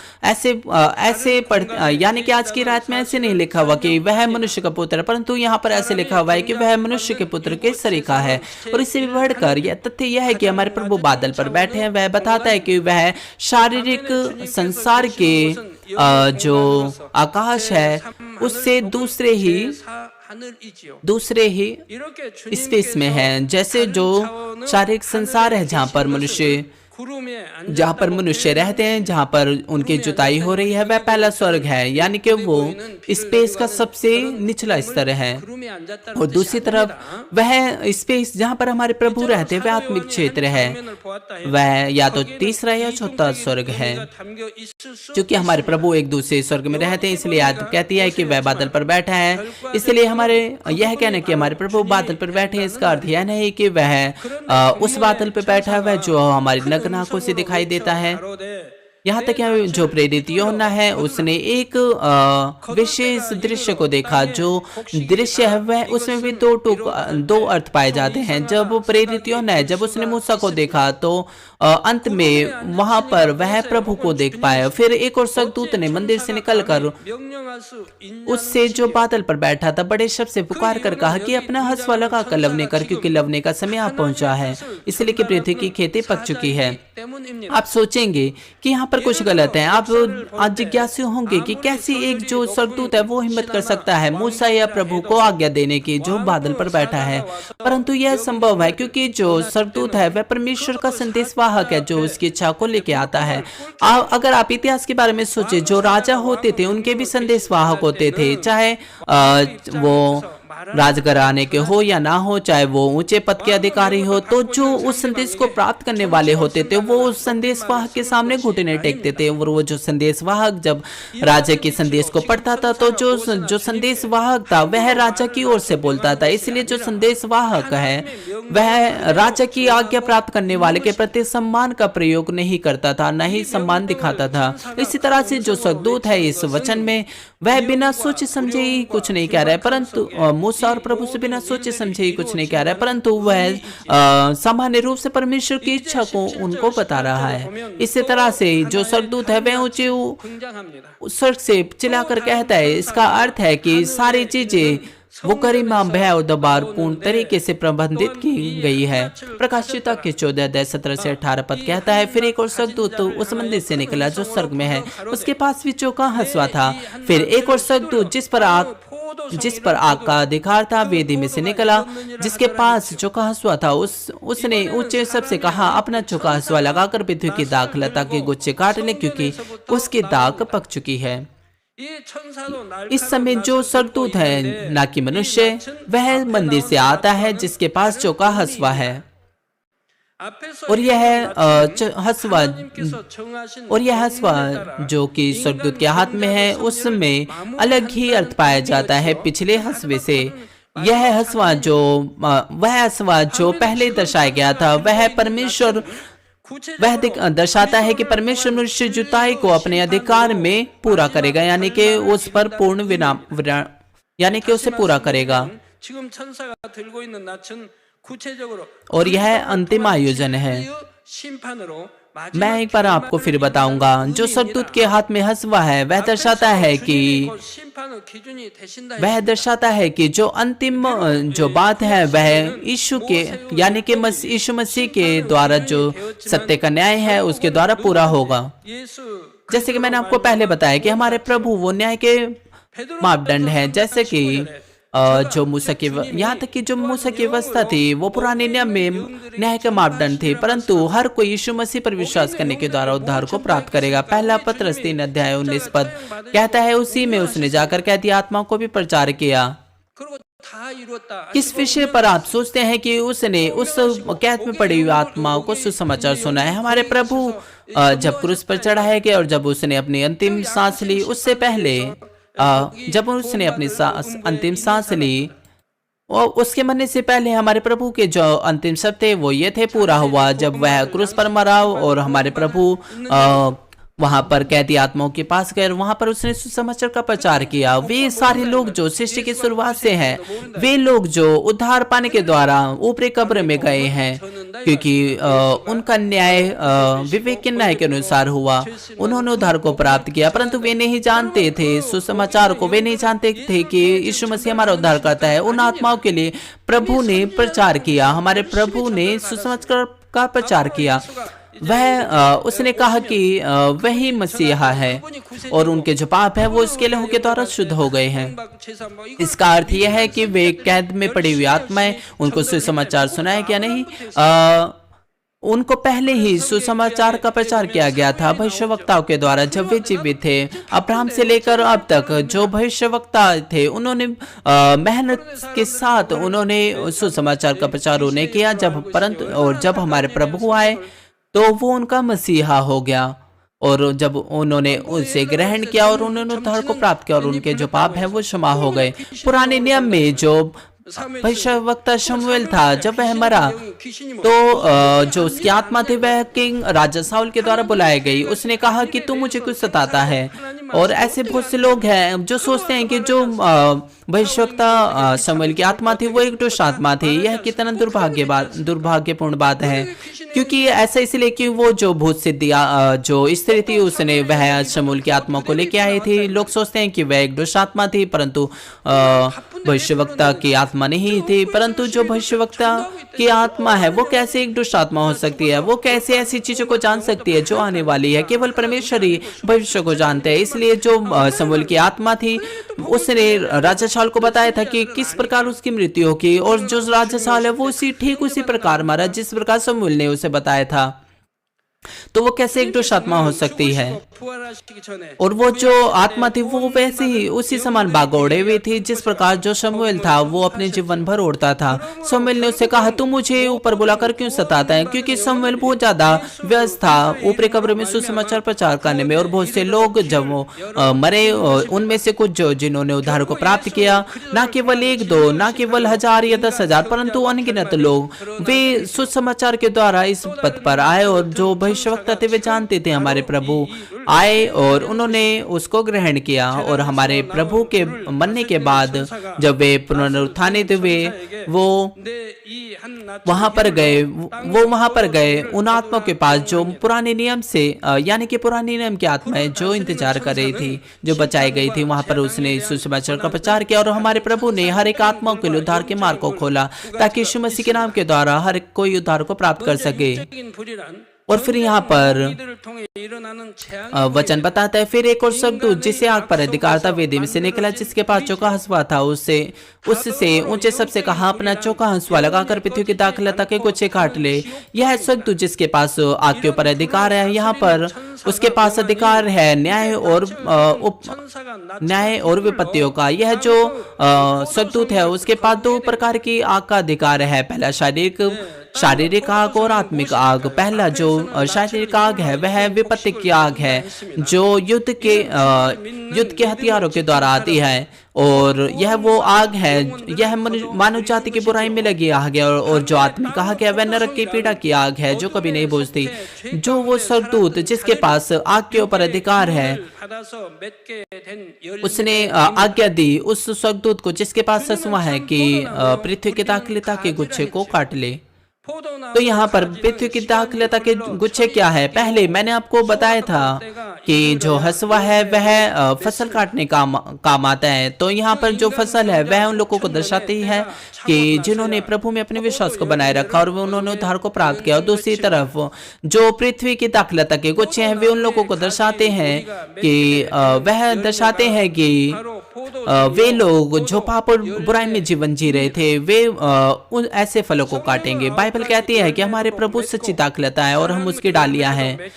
यानी कि आज की रात में ऐसे नहीं लिखा हुआ कि वह मनुष्य का पुत्र है, परंतु यहाँ पर ऐसे लिखा हुआ है कि वह मनुष्य के पुत्र के सरीखा है। और इससे भी बढ़कर यह तथ्य यह है कि हमारे प्रभु बादल पर बैठे हैं। वह बताता है कि वह शारीरिक संसार के जो आकाश है उससे दूसरे ही स्पेस में है। जैसे जो शारीरिक संसार है जहाँ पर मनुष्य रहते हैं, जहाँ पर उनकी जुताई हो रही है, वह पहला स्वर्ग है, यानी कि वो स्पेस का सबसे निचला स्तर है। और दूसरी तरफ वह स्पेस जहाँ पर हमारे प्रभु रहते हैं वह आत्मिक क्षेत्र है। वह या तो तीसरा या चौथा स्वर्ग है। क्योंकि हमारे प्रभु एक दूसरे स्वर्ग में रहते हैं, इसलिए आयत कहती है कि वह बादल पर बैठा है। इसलिए हमारे यह कहना कि हमारे प्रभु बादल पर बैठे हैं, इसका अर्थ यह नहीं कि वह उस बादल पर बैठा है वह जो हमारी नग्न आंखों से दिखाई देता है। यहाँ तक जो प्रेरित यूहन्ना है उसने एक विशेष दृश्य को देखा। जो दृश्य है वह उसमें भी दो अर्थ पाए जाते हैं। जब प्रेरित यूहन्ना है, जब उसने मूसा को देखा तो अंत में वहां पर वह प्रभु को देख पाया। फिर एक और स्वर्गदूत ने मंदिर से निकलकर उससे जो बादल पर बैठा था बड़े शब्द से पुकार कर कहा कि अपना हंसुआ लगा कर लवने कर, क्योंकि लवने का समय आ पहुंचा है, इसलिए कि पृथ्वी की खेती पक चुकी है। आप सोचेंगे कि यहाँ पर कुछ गलत है। आप आज जिज्ञासु होंगे कि कैसी एक जो स्वर्गदूत है वो हिम्मत कर सकता है मूसा या प्रभु को आज्ञा देने की जो बादल पर बैठा है। परंतु यह संभव है क्योंकि जो स्वर्गदूत है वह परमेश्वर का संदेशवाहक है जो उसकी इच्छा को लेके आता है। अगर आप इतिहास के बारे में सोचे, जो राजा होते थे उनके भी संदेशवाहक होते थे, चाहे वो राजघराने के हो या ना हो, चाहे वो ऊंचे पद के अधिकारी हो, तो जो उस संदेश को प्राप्त करने वाले होते थे वो उस संदेशवाहक के सामने घुटने टेकते थे। और वो जो संदेशवाहक जब राजा के संदेश को पढ़ता था तो जो संदेशवाहक था वह राजा की ओर से बोलता था। इसलिए जो संदेशवाहक है वह राजा की आज्ञा प्राप्त करने वाले के प्रति सम्मान का प्रयोग नहीं करता था, न ही सम्मान दिखाता था। इसी तरह से जो स्वर्गदूत है इस वचन में वह बिना सोचे समझे ही कुछ नहीं कह रहा है, परंतु मूसा और प्रभु से बिना सोचे समझे ही कुछ नहीं कह रहा है, परंतु वह सामान्य रूप से परमेश्वर की इच्छा को उनको बता रहा है। इसी तरह से जो स्वर्गदूत है वह ऊंचे स्वर्ग से चिल्लाकर कहता है। इसका अर्थ है कि सारी चीजें वो गरिमा भय और दबार पूर्ण तरीके से प्रबंधित की गई है। प्रकाशिता के 14 अध्याय 17 से 18 पद कहता है, फिर एक और स्वर्गदूत उस मंदिर से निकला जो स्वर्ग में है, उसके पास भी चौका हंसुआ था। फिर एक और स्वर्गदूत जिस पर आग का अधिकार था वेदी में से निकला, जिसके पास चौका हंसुआ था। उसने ऊंचे सबसे कहा, अपना चौका हंसुआ लगाकर पृथ्वी की दाखलता के गुच्छे काट ले, क्योंकि उसकी दाख पक चुकी है। इस समय जो स्वर्गदूत है ना कि मनुष्य, वह मंदिर से आता है जिसके पास चौका हंसुआ है। और यह हंसुआ जो कि स्वर्गदूत के हाथ में है उसमें अलग ही अर्थ पाया जाता है पिछले हंसुए से। वह हंसुआ जो पहले दर्शाया गया था वह दर्शाता है कि परमेश्वर मनुष्य जुताई को अपने अधिकार में पूरा करेगा, यानी कि उस पर पूर्ण विराम यानी कि उसे पूरा करेगा। और यह अंतिम आयोजन है। मैं एक बार आपको फिर बताऊंगा। जो स्वर्गदूत के हाथ में हंसुआ है वह दर्शाता है कि जो अंतिम जो बात है वह यीशु के यानी कि यीशु मसीह के द्वारा जो सत्य का न्याय है उसके द्वारा पूरा होगा। जैसे कि मैंने आपको पहले बताया कि हमारे प्रभु वो न्याय के मापदंड हैं। जैसे कि जो मूसा की यहाँ तक कि जो मूसा की व्यवस्था थी वो पुराने नियम में न्याय के मापदंड थे, परंतु हर कोई यीशु मसीह पर विश्वास करने के द्वारा उद्धार को प्राप्त करेगा। पहला पत्रस 3 अध्याय 19 पद कहता है, उसी में उसने जाकर कह दिया आत्मा को भी प्रचार किया। किस विषय पर आप सोचते हैं कि उसने उस कैद में पड़ी हुई आत्माओं को सुसमाचार सुना है? हमारे प्रभु जब क्रूस पर चढ़ाया गया और जब उसने अपनी अंतिम सांस ली, उससे पहले जब उसने अपनी अंतिम सांस ली और उसके मरने से पहले हमारे प्रभु के जो अंतिम शब्द थे वो ये थे, पूरा हुआ। जब वह क्रूस पर मरा और हमारे प्रभु वहां पर कैदी आत्माओं के पास गए, वहां पर उसने सुसमाचार का प्रचार किया। वे सारे लोग जो सृष्टि की शुरुआत से हैं, वे लोग जो उद्धार पाने के द्वारा ऊपरी कब्र में गए हैं, क्योंकि उनका न्याय विवेक के न्याय के अनुसार हुआ। उन्होंने उद्धार को प्राप्त किया, परंतु वे नहीं जानते थे सुसमाचार को। वे नहीं जानते थे कि यीशु मसीह हमारा उद्धार करता है। उन आत्माओं के लिए प्रभु ने प्रचार किया, हमारे प्रभु ने सुसमाचार का प्रचार किया। उसने कहा कि वही मसीहा है और उनके जो पाप है वो उसके लहू के द्वारा शुद्ध हो गए हैं। इसका अर्थ यह है कि वे कैद में पड़ी हुई आत्माएं, उनको सुसमाचार सुनाया क्या नहीं, उनको पहले ही सुसमाचार का प्रचार किया गया था भविष्यवक्ताओं के द्वारा जब वे जीवित थे। अब्राहम से लेकर अब तक जो भविष्यवक्ता थे, उन्होंने मेहनत के साथ उन्होंने सुसमाचार का प्रचार उन्हें किया। जब हमारे प्रभु आए तो वो उनका मसीहा हो गया, और जब उन्होंने उसे ग्रहण किया और उन्होंने उद्धार को प्राप्त किया और उनके जो पाप हैं वो क्षमा हो गए। पुराने नियम में जो भविष्यवक्ता शमूएल था, जब वह मरा तो जो उसकी आत्मा थी वह किंग राजा साउल के द्वारा बुलाई गई। उसने कहा कि तू मुझे कुछ सताता है। और ऐसे बहुत से लोग हैं जो सोचते हैं कि जो भविष्यवक्ता शमूएल की आत्मा थी वो एक दुष्ट आत्मा थी। यह कितना दुर्भाग्यपूर्ण बात है, क्योंकि ऐसा इसलिए कि वो जो भूत सिद्धि जो स्त्री थी उसने वह शमूएल की आत्मा को लेके आई थी। लोग सोचते हैं कि वह एक दुष्ट आत्मा थी, परंतु भविष्यवक्ता की आत्मा नहीं थी। परंतु जो भविष्यवक्ता की आत्मा है वो कैसे एक दुष्ट आत्मा हो सकती है? वो कैसे ऐसी चीजों को जान सकती है जो आने वाली है? केवल परमेश्वर ही भविष्य को जानते हैं। इसलिए जो शमूएल की आत्मा थी उसने राजा शाऊल को बताया था कि किस प्रकार उसकी मृत्यु होगी, और जो राजा शाऊल है वो ठीक उसी प्रकार मारा जिस प्रकार शमूएल ने उसे बताया था। तो वो कैसे एक दुष्ट आत्मा हो सकती है? और वो जो आत्मा थी वो वैसे ही उसी समान बागोड़े हुई थी जिस प्रकार जो शमूएल था वो अपने जीवन भर ओढ़ता था। शमूएल ने उससे कहा, तू मुझे ऊपर बुलाकर क्यों सताता है? क्योंकि शमूएल बहुत ज्यादा व्यस्त था ऊपरी कब्र में सुसमाचार प्रचार करने में। और बहुत से लोग जब वो मरे, उनमें से कुछ जो जिन्होंने उद्धार को प्राप्त किया, ना केवल 1-2, ना केवल 1000 या 10,000, परंतु अनगिनत लोग वे सुसमाचार के द्वारा इस पद पर आए। और जो भविष्यवक्ता थे वे जानते थे हमारे प्रभु आए और उन्होंने उसको ग्रहण किया। और हमारे प्रभु के मरने के बाद जब वे पुनरुत्थानित हुए, वो वहां पर गए उन आत्माओं के पास जो पुराने नियम से यानी कि पुराने नियम की आत्माएं जो इंतजार कर रही थी, जो बचाई गई थी। वहां पर उसने सुसमाचार का प्रचार किया और हमारे प्रभु ने हर एक आत्माओं के लिए उद्धार के मार्ग को खोला, ताकि यीशु मसीह के नाम के द्वारा हर कोई उद्धार को प्राप्त कर सके। और फिर यहाँ पर वचन बताता है, फिर एक और स्वर्गदूत जिसे आग पर अधिकार था वेदी में से निकला, जिसके पास चौका हंसुआ था। उससे ऊंचे सबसे कहा, अपना चौका हंसुआ लगाकर पृथ्वी की दाखलता के गुच्छे काट ले। यह स्वर्गदूत जिसके पास आग के ऊपर अधिकार है, यहाँ पर उसके पास अधिकार है न्याय और विपत्तियों का। यह जो स्वर्गदूत है उसके पास 2 प्रकार की आग का अधिकार है, पहला शारीरिक आग और आत्मिक आग। पहला जो शारीरिक आग है वह विपत्ति की आग है, जो युद्ध के हथियारों के द्वारा आती है। और यह वो आग है, यह मानव जाति की बुराई में लगी आग है। और जो आत्मिक आग है वह नरक की पीड़ा की आग है, जो कभी नहीं बुझती। जो वो स्वर्गदूत जिसके पास आग के ऊपर अधिकार है, उसने आज्ञा दी उस स्वर्गदूत को जिसके पास हंसुआ है कि पृथ्वी की दाखलता के गुच्छे को काट ले। तो यहाँ पर पृथ्वी की दाखलता के गुच्छे क्या है? पहले मैंने आपको बताया था कि जो हंसुआ है वह फसल काटने का काम आता है। तो यहाँ पर जो फसल है वह उन लोगों को दर्शाती है कि जिन्होंने प्रभु में अपने विश्वास को बनाए रखा और उन्होंने उद्धार को प्राप्त किया। और दूसरी तरफ जो पृथ्वी की दाखलता के गुच्छे हैं वे उन लोगों को दर्शाते हैं कि वे लोग जो पाप और बुराई में जीवन जी रहे थे वे उन ऐसे फलों को काटेंगे। बाइबल कहती है कि हमारे प्रभु सच्ची दाखलता है और हम उसकी डालियां हैं।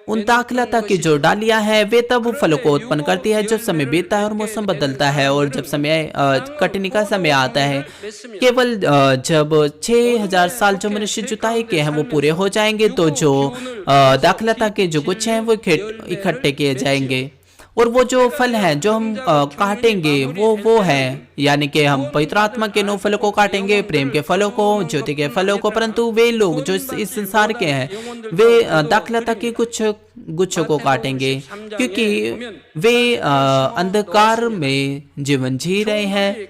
उन दाखलता की जो डालियां हैं वे तब फलों को उत्पन्न करती है जब समय बीतता है और मौसम बदलता है और जब समय कटने का समय आता है। केवल जब 6000 साल जो मनुष्य जुताई के हैं वो पूरे हो जाएंगे तो जो दाखलता के जो गुच्छे हैं वो इकट्ठे किए जाएंगे। और वो जो फल हैं जो हम काटेंगे वो है, यानी कि हम पवित्र आत्मा के 9 फलों को काटेंगे, प्रेम के फलों को, ज्योति के फलों को। परंतु वे लोग जो इस संसार के हैं वे दाखलता के कुछ गुच्छों को काटेंगे, क्योंकि वे अंधकार में जीवन जी रहे हैं,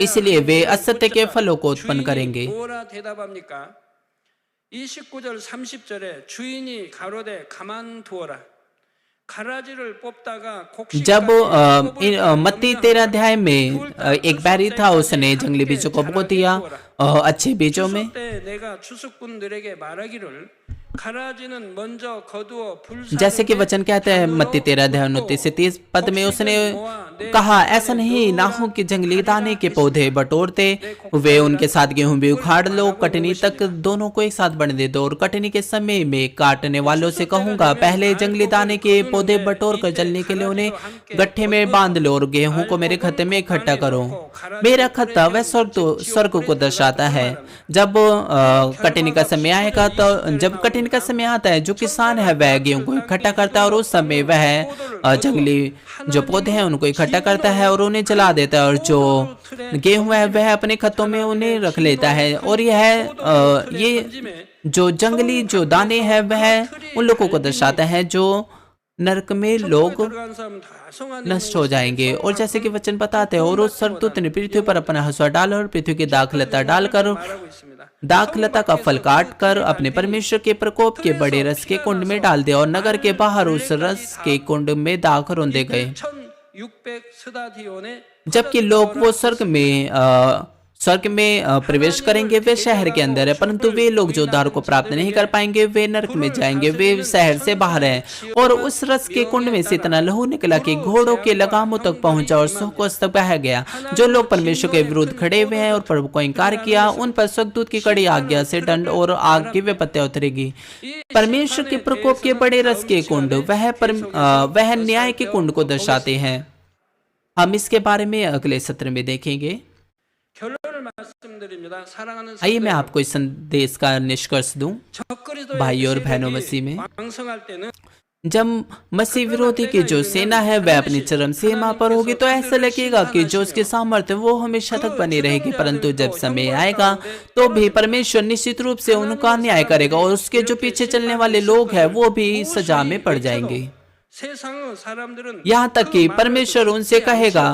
इसलिए वे असत्य के फलों को उत्पन्न करेंगे। 29절 30절에 주인이 가로되 가만두어라. 가라지를 뽑다가 जब मत्ती 13 अध्याय में एक बैरी था, उसने जंगली बीजों को बो दिया अच्छे बीजों में। 내가 추수꾼들에게 말하기를 가라지는 먼저 거두어 불사르되 जैसे कि वचन कहते हैं मत्ती 13 अध्याय 29 से 30 पद में, उसने कहा ऐसा नहीं ना हो कि जंगली दाने के पौधे बटोरते वे उनके साथ गेहूं भी उखाड़ लो, कटनी तक दोनों को एक साथ बढ़ने दो। और कटनी के समय में काटने वालों से कहूंगा पहले जंगली दाने के पौधे बटोर कर जलने के लिए उन्हें गट्ठे में बांध लो और गेहूं को मेरे खत्ते में इकट्ठा करो। मेरा खत्ता वह स्वर्ग को दर्शाता है। जब कटनी का समय आएगा, तो जब कटनी का समय आता है, जो किसान है वह गेहूं को इकट्ठा करता है और उस समय वह जंगली जो पौधे हैं उनको इकट्ठा करता है और उन्हें जला देता है, और जो गेहूं है वह अपने खतों में उन्हें रख लेता है। और ये जो जंगली जो दाने हैं वह उन लोगों को दर्शाता है जो नरक में लोग नष्ट हो जाएंगे। और जैसे कि वचन बताते हैं, और उस स्वर्गदूत ने पृथ्वी पर अपना हंसुआ डाला और पृथ्वी की दाखलता डालकर दाखलता का फल काट कर अपने परमेश्वर के प्रकोप के बड़े रस के कुंड में डाल दिया, और नगर के बाहर उस रस के कुंड में दाख रौंदे गए। जबकि लोग वो स्वर्ग में प्रवेश करेंगे, वे शहर के अंदर है, परंतु वे लोग जो उद्धार को प्राप्त नहीं कर पाएंगे वे नरक में जाएंगे, वे शहर से बाहर हैं। और उस रस के कुंड में से इतना लहू निकला कि घोड़ों के लगामों तक पहुंचा और सुकोस तक बह गया। जो लोग परमेश्वर के विरुद्ध खड़े हुए हैं और प्रभु को इनकार किया, उन पर स्वर्गदूत की कड़ी आज्ञा से दंड और आग की विपत्तियां उतरेगी। परमेश्वर के प्रकोप के बड़े रस के कुंड वह न्याय के कुंड को दर्शाते हैं। हम इसके बारे में अगले सत्र में देखेंगे। आइए मैं आपको इस संदेश का निष्कर्ष दूं। भाइयों और बहनों मसीह में, जब मसीह विरोधी की जो सेना है वह अपनी चरम सीमा पर होगी, तो ऐसा लगेगा कि जो उसके सामर्थ्य वो हमेशा तक बनी रहेगी। परंतु जब समय आएगा तो भी परमेश्वर निश्चित रूप से उनका न्याय करेगा, और उसके जो पीछे चलने वाले लोग हैं वो भी सजा में पड़ जाएंगे। यहाँ तक कि परमेश्वर उनसे कहेगा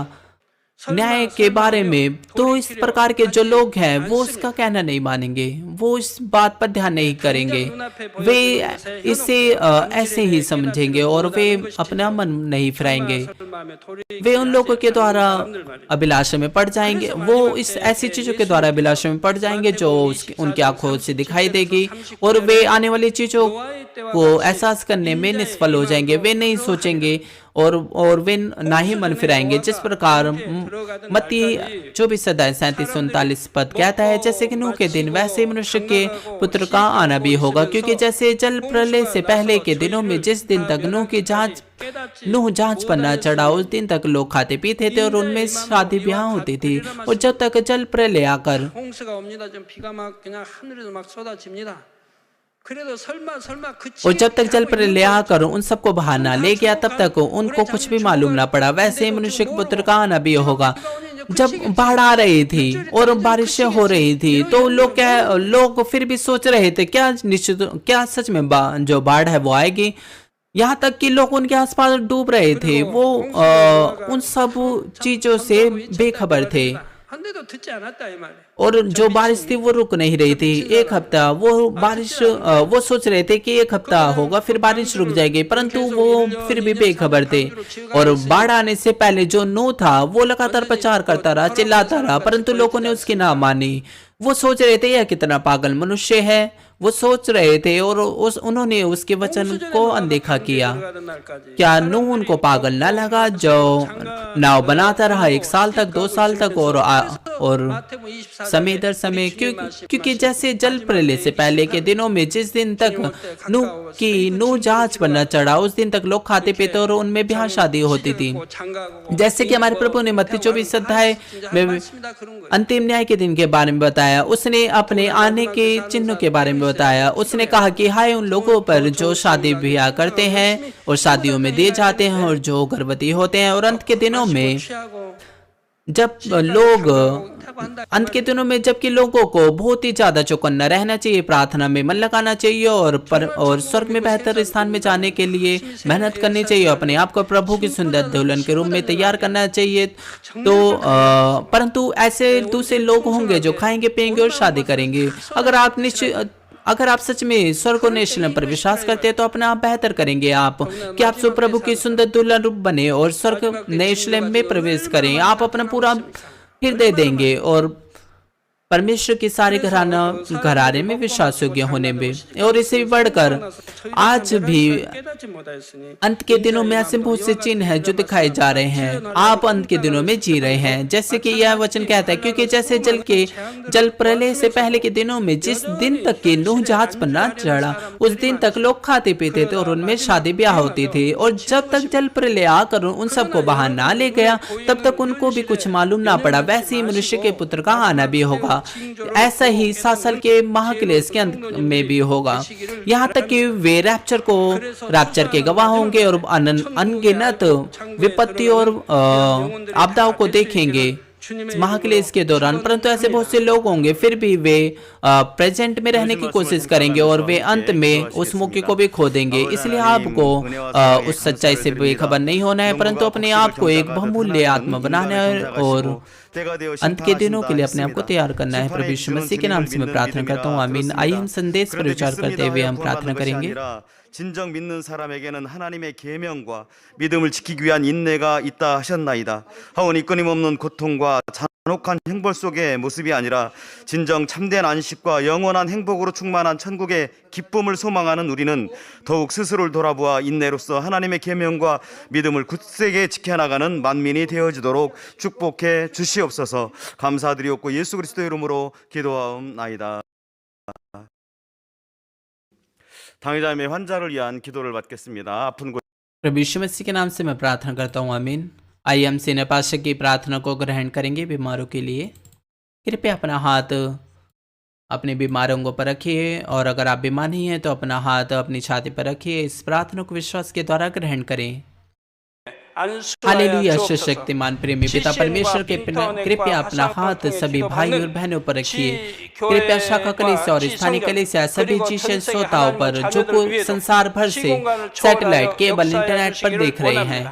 न्याय के बारे में, तो इस प्रकार के जो लोग हैं वो उसका कहना नहीं मानेंगे, वो इस बात पर ध्यान नहीं करेंगे, वे इसे ऐसे ही समझेंगे और वे अपना मन नहीं फिराएंगे। वे उन लोगों के द्वारा अभिलाषा में पड़ जाएंगे, वो इस ऐसी चीजों के द्वारा अभिलाषा में पड़ जाएंगे जो उनकी आंखों से दिखाई देगी, और वे आने वाली चीजों को एहसास करने में निष्फल हो जाएंगे। वे नहीं सोचेंगे और वे ना ही मन फिराएंगे। जिस प्रकार मत्ती 24 अध्याय 37-39 पद कहता है, जैसे कि नूह के दिन वैसे मनुष्य के पुत्र का आना भी होगा। क्योंकि जैसे जल प्रलय से पहले के दिनों में जिस दिन तक नूह जांच पर न चढ़ा, उस दिन तक लोग खाते पीते थे और उनमें शादी ब्याह होती थी। और जब तक जल प्रलय आकर और जब तक जल प्रलय आकर उन सबको बाहर ना ले गया, तब तक उनको कुछ भी मालूम ना पड़ा। वैसे ही मनुष्य के पुत्र का आना भी होगा। जब बाढ़ आ रही थी और बारिशें हो रही थी, तो लोग फिर भी सोच रहे थे क्या सच में जो बाढ़ है वो आएगी। यहाँ तक कि लोग उनके आसपास डूब रहे थे, वो उन सब चीजों से बेखबर थे। और जो बारिश थी वो रुक नहीं रही थी। एक हफ्ता वो सोच रहे थे कि एक हफ्ता होगा फिर बारिश रुक जाएगी, परंतु वो फिर भी बेखबर थे। और बाढ़ आने से पहले जो नूह था वो लगातार प्रचार करता रहा, चिल्लाता रहा, परंतु लोगों ने उसकी ना मानी। वो सोच रहे थे यह कितना पागल मनुष्य है, वो सोच रहे थे, और उन्होंने उसके वचन को अनदेखा किया। क्या नूह उनको पागल न लगा जो नाव बनाता रहा 1 साल तक, 2 साल तक, और और समय दर समय क्योंकि जैसे जल प्रलय से पहले के दिनों में जिस दिन तक नूह जहाज पर न चढ़ा उस दिन तक लोग खाते पीते और उनमें ब्याह शादी होती थी। जैसे कि हमारे प्रभु ने मत्ती 24 अध्याय में अंतिम न्याय के दिन के बारे में बताया, उसने अपने आने के चिन्हों के बारे में बताया। उसने कहा कि हाय उन लोगों पर जो शादी ब्याह करते हैं और शादियों में दिए जाते हैं और जो गर्भवती होते हैं, और अंत के दिनों में जबकि लोगों को बहुत ही ज्यादा चौकन्ना रहना चाहिए, प्रार्थना में मन लगाना चाहिए और स्वर्ग में बेहतर स्थान में जाने के लिए मेहनत करनी चाहिए, अपने आप को प्रभु की सुंदर दुल्हन के रूप में तैयार करना चाहिए। तो परंतु ऐसे दूसरे लोग होंगे जो खाएंगे पिएंगे और शादी करेंगे। अगर आप सच में स्वर्ग और यरूशलेम पर विश्वास करते हैं तो अपना आप बेहतर करेंगे आप कि आप प्रभु की सुंदर दुल्हन रूप बने और स्वर्ग यरूशलेम में प्रवेश करें। आप अपना पूरा हृदय देंगे और परमेश्वर के सारे घराने में विश्वास योग्य होने में। और इससे भी बढ़कर आज भी अंत के दिनों में ऐसे बहुत से चिन्ह हैं जो दिखाए जा रहे हैं। आप अंत के दिनों में जी रहे हैं, जैसे कि यह वचन कहता है, क्योंकि जैसे जल प्रलय से पहले के दिनों में जिस दिन तक के नूह जहाज पर न चढ़ा उस दिन तक लोग खाते पीते थे और उनमें शादी ब्याह होती थी, और जब तक जल प्रलय आकर उन सबको बाहर ना ले गया तब तक उनको भी कुछ मालूम ना पड़ा। वैसे ही मनुष्य के पुत्र का आना भी होगा। ऐसा ही 7 साल के महाक्लेश के अंत में भी होगा, यहाँ तक कि वे रैप्चर के गवाह होंगे और अनगिनत विपत्ति और आपदाओं को देखेंगे महाक्लेश के दौरान। परंतु ऐसे बहुत से लोग होंगे फिर भी वे प्रेजेंट में रहने की कोशिश करेंगे और वे अंत में उस मौके को भी खो देंगे। इसलिए आपको उस सच्चाई से बेखबर नहीं होना है, परंतु अपने आप को एक बहुमूल्य आत्मा बनाना है और अंत के दिनों के लिए अपने आप को तैयार करना है। प्रभु यीशु मसीह के नाम से मैं प्रार्थना करता हूँ, आमीन। आइए हम संदेश पर विचार करते हुए हम प्रार्थना करेंगे। 진정 믿는 사람에게는 하나님의 계명과 믿음을 지키기 위한 인내가 있다 하셨나이다. 하오니 끊임없는 고통과 잔혹한 형벌 속의 모습이 아니라 진정 참된 안식과 영원한 행복으로 충만한 천국의 기쁨을 소망하는 우리는 더욱 스스로를 돌아보아 인내로서 하나님의 계명과 믿음을 굳세게 지켜나가는 만민이 되어지도록 축복해 주시옵소서. 감사드리옵고 예수 그리스도의 이름으로 기도하옵나이다. 당의자님의 환자를 위한 기도를 받겠습니다. 아픈 곳 प्रभु यीशु मसीह के नाम से मैं प्रार्थना करता हूँ, आमीन। आइए हम सीने पाशा की प्रार्थना को ग्रहण करेंगे बीमारों के लिए। कृपया अपना हाथ अपने बीमारों पर रखिए और अगर आप बीमार नहीं हैं तो अपना हाथ अपनी छाती पर रखिए। इस प्रार्थना को विश्वास के द्वारा ग्रहण करें। हालेलुया। शक्तिमान प्रेमी पिता परमेश्वर के कृपया अपना हाथ सभी भाई और बहनों पर रखिए। कृपया शाखा कलीसिया और स्थानीय कलीसिया सभी जीसस श्रोताओं पर जो संसार भर से सैटेलाइट केबल इंटरनेट पर देख रहे हैं,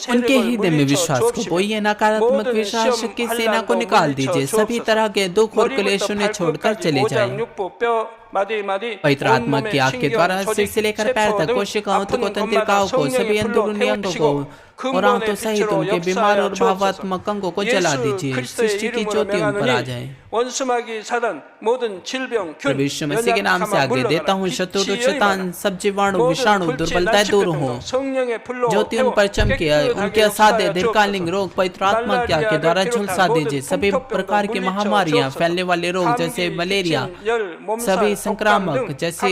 उनके हृदय में विश्वास को बोइए, नकारात्मक विश्वास की सेना को निकाल दीजिए। सभी तरह के दुख और क्लेशों ने छोड़कर चले जाएं। पवित्र आत्मा की आग के द्वारा सिर से लेकर पैर तक कोशिकाओं को, तंत्रिकाओं को, सभी अंदरूनी अंगों को और आंतों सहित उनके बीमार और भावात्मक अंगों को जला दीजिए। सृष्टि की ज्योति उन पर आ जाए। प्रभु यीशु मसीह के नाम से आगे देता हूँ, शत्रु शैतान सब जीवाणु विषाणु दुर्बलताएं दूर हो, ज्योति उन पर चमके, उनके असाध्य दीर्घकालीन रोग पवित्र आत्मा की आग के द्वारा झुलसा दीजिए। सभी प्रकार की महामारियां, फैलने वाले रोग जैसे मलेरिया, सभी संक्रामक जैसे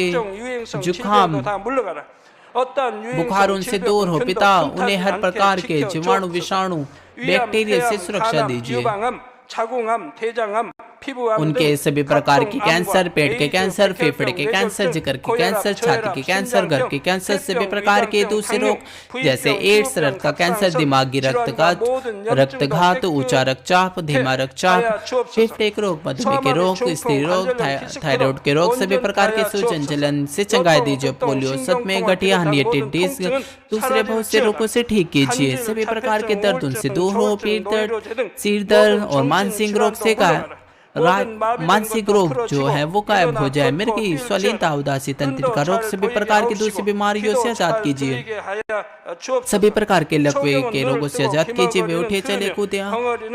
जुकाम बुखार उनसे दूर हो। पिता उन्हें हर प्रकार के जीवाणु विषाणु बैक्टीरिया से सुरक्षा दीजिए। उनके सभी प्रकार की कैंसर, पेट के कैंसर, फेफड़े के कैंसर, जिगर के कैंसर, छाती के कैंसर, गर्भ के कैंसर, सभी प्रकार के दूसरे रोग जैसे एड्स, रक्त का कैंसर, दिमागी रक्तघात, ऊंचा रक्तचाप, धीमा रक्तचाप, फेफड़े के रोग, मधुमेह के रोग, स्त्री रोग, थायराइड के रोग, सभी प्रकार के सूजन जलन से चंगाई दीजिए। पोलियो, सदमे, गठिया, हेपेटाइटिस, दूसरे बहुत से रोगों से ठीक कीजिए। सभी प्रकार के दर्द उनसे दूर हो। पीठ दर्द, सिर दर्द और मानसिक रोग से मानसिक रोग जो है वो गायब हो जाए। मिर्गी, स्वलीनता, उदासी, तंत्रिका रोग, सभी प्रकार की दूसरी बीमारियों से आजाद कीजिए। सभी प्रकार के लकवे के रोगों से आजाद कीजिए। वे उठे चले कूदे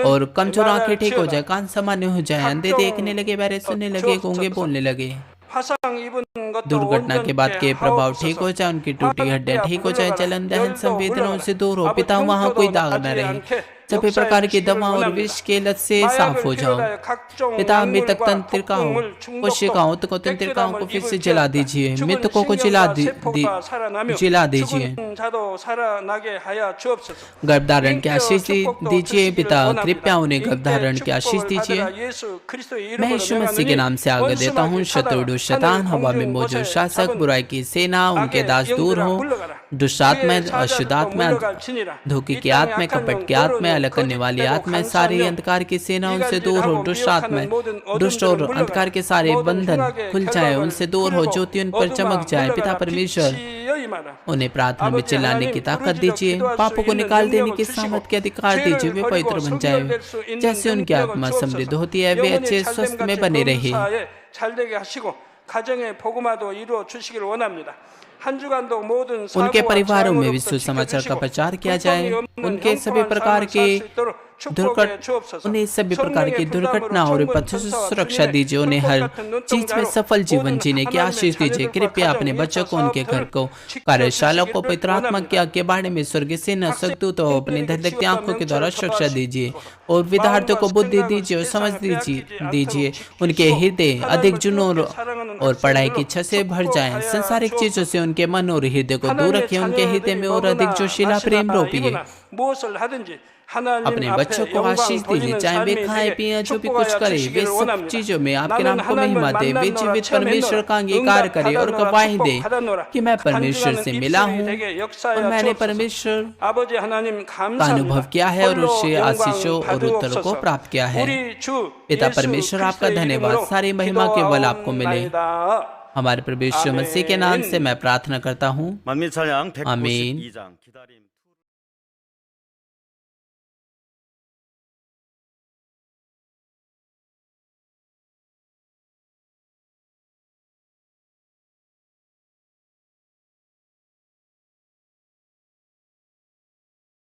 और कमजोर आंखें ठीक हो जाए, कान सामान्य हो जाए, अंधे देखने लगे, बहरे सुनने लगे, गूंगे बोलने लगे। 화상 입은 것도 दुर्घटना के बाद के 온전케 प्रभाव ठीक 하옵소서. हो जाए, उनकी टूटी हड्डियां ठीक हो जाए, जलन दहन संवेदनाओं से दूर हो, पिता वहाँ कोई दाग न रहे, सभी प्रकार की दवा और विष के लत से साफ हो जाओ। पिता मृतक तंत्रिकाओं, कोशिकाओं को तंत्रिकाओं को फिर से जला दीजिए, मृतकों को जला दीजिए। गर्भधारण की आशीष दीजिए पिता, कृपया उन्हें गर्भधारण की आशीष दीजिए। मैं यीशु मसीह के नाम से आगे देता हूँ, शत्रु दुष्ट शैतान, हवा में मौजूद शासक, बुराई की सेना, उनके दास दूर हो। दुष्ट आत्मा, अशुद्ध आत्मा, धोखे की आत्मा, कपट की आत्मा, अलग करने वाली आत्मा, सारी अंधकार की सेना उनसे दूर हो। दुष्ट आत्मा, दुष्ट और अंधकार के सारे बंधन खुल जाए, उनसे दूर हो, ज्योति उन पर चमक जाए। पिता परमेश्वर, उन्हें प्रार्थना में चिल्लाने की ताकत दीजिए, पापों को निकाल देने की सामर्थ के अधिकार दीजिए, वे पवित्र बन जाए। जैसे उनकी आत्मा समृद्ध होती है, वे अच्छे स्वस्थ में बने रहे। उनके परिवारों में भी सुसमाचार का प्रचार किया जाए, उनके सभी प्रकार के उन्हें सभी प्रकार की दुर्घटना और विपत्ति से सुरक्षा दीजिए, उन्हें हर चीज में सफल जीवन जीने की आशीष दीजिए। कृपया अपने बच्चों को, उनके घर को, कार्यशाला को पवित्र आत्मा के बारे में स्वर्गीय सेना सकदूतों तो अपनी धधकती आंखों के द्वारा सुरक्षा दीजिए, और विद्यार्थियों को बुद्धि दीजिए और समझ दीजिए। उनके हृदय अधिक जुनून और पढ़ाई की इच्छा से भर जाएं, संसारिक चीजों से उनके मन और हृदय को दूर रखें, उनके हृदय में और अधिक जोशीला प्रेम रोपिए। अपने बच्चों को आशीष दीजिए, चाहे वे खाएं पिएं, जो भी कुछ करें, वे सब चीजों में आपके नाम को महिमा दे। वे जीवित परमेश्वर का अंगीकार करे और गवाही दे कि मैं परमेश्वर से मिला हूँ और मैंने परमेश्वर का अनुभव किया है और उससे आशीषों और उत्तर को प्राप्त किया है। पिता परमेश्वर, आपका धन्यवाद, सारी महिमा केवल आपको मिले। हमारे प्रभु यीशु मसीह के नाम से मैं प्रार्थना करता हूँ, 만민찬양 아멘. 192장 기다림